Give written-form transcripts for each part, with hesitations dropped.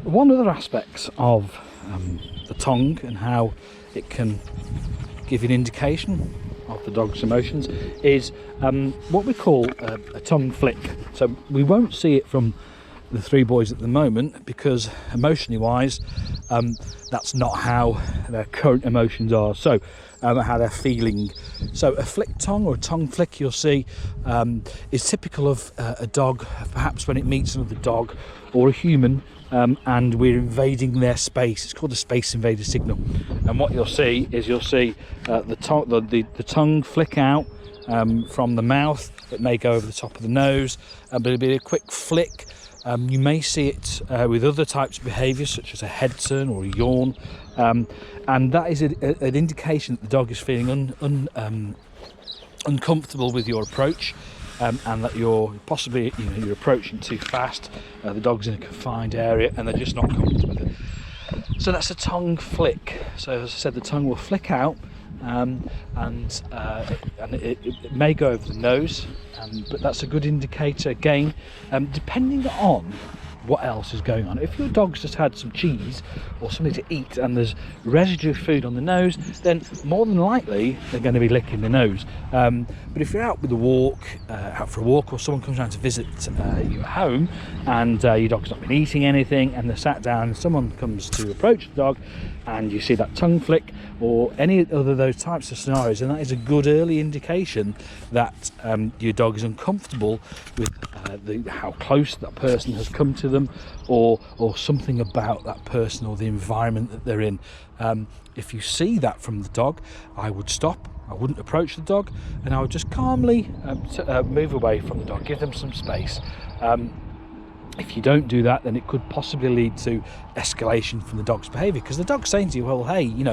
one other aspect of the tongue and how it can give you an indication of the dog's emotions is what we call a tongue flick. So we won't see it from the three boys at the moment because emotionally wise that's not how their current emotions are, so how they're feeling. So a flick tongue or a tongue flick you'll see is typical of a dog, perhaps when it meets another dog or a human and we're invading their space. It's called the space invader signal, and what you'll see is the tongue flick out from the mouth. It may go over the top of the nose, but it'll be a quick flick. You may see it with other types of behaviours such as a head turn or a yawn, and that is an indication that the dog is feeling uncomfortable with your approach, and that you're possibly you're approaching too fast. The dog's in a confined area and they're just not comfortable with it. So that's a tongue flick. So as I said, the tongue will flick out, and it may go over the nose, but that's a good indicator again, depending on what else is going on. If your dog's just had some cheese or something to eat and there's residue of food on the nose, then more than likely they're going to be licking the nose. But if you're out for a walk, or someone comes around to visit you at home and your dog's not been eating anything and they're sat down, and someone comes to approach the dog and you see that tongue flick or any other of those types of scenarios, and that is a good early indication that your dog is uncomfortable with how close that person has come to them, or something about that person or the environment that they're in. If you see that from the dog, I would stop. I wouldn't approach the dog, and I would just calmly move away from the dog, give them some space. If you don't do that, then it could possibly lead to escalation from the dog's behaviour, because the dog's saying to you, well, hey, I'm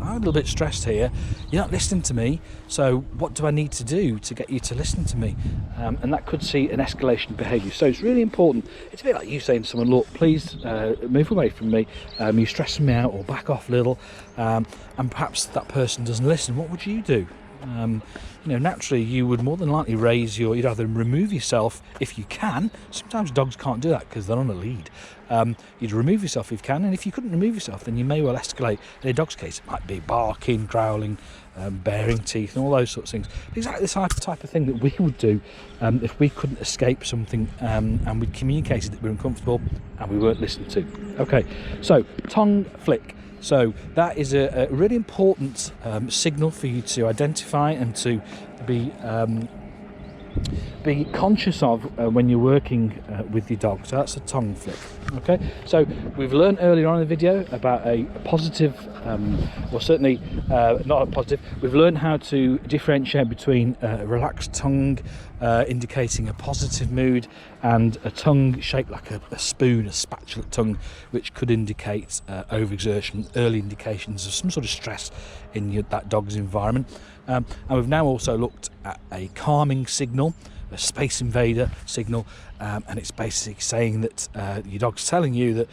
a little bit stressed here, you're not listening to me, so what do I need to do to get you to listen to me? And that could see an escalation of behaviour. So it's really important. It's a bit like you saying to someone, look, please move away from me, you're stressing me out, or back off a little, and perhaps that person doesn't listen. What would you do? Naturally you would more than likely you'd either remove yourself if you can. Sometimes dogs can't do that because they're on a lead. You'd remove yourself if you can, and if you couldn't remove yourself, then you may well escalate. In a dog's case, it might be barking, growling, baring teeth, and all those sorts of things. Exactly the type of thing that we would do if we couldn't escape something, and we'd communicated that we were uncomfortable and we weren't listened to. Okay, so tongue flick. So that is a really important signal for you to identify and to be conscious of when you're working with your dog. So that's a tongue flick. Okay, so we've learned earlier on in the video about a positive, or certainly not a positive. We've learned how to differentiate between a relaxed tongue indicating a positive mood, and a tongue shaped like a spoon, a spatula tongue, which could indicate overexertion, early indications of some sort of stress in that dog's environment. And we've now also looked at a calming signal, a space invader signal, and it's basically saying that your dog's telling you that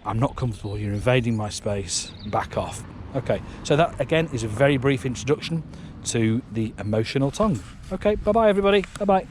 I'm not comfortable, you're invading my space, back off. Okay, so that again is a very brief introduction to the emotional tongue. Okay, bye bye everybody, bye bye.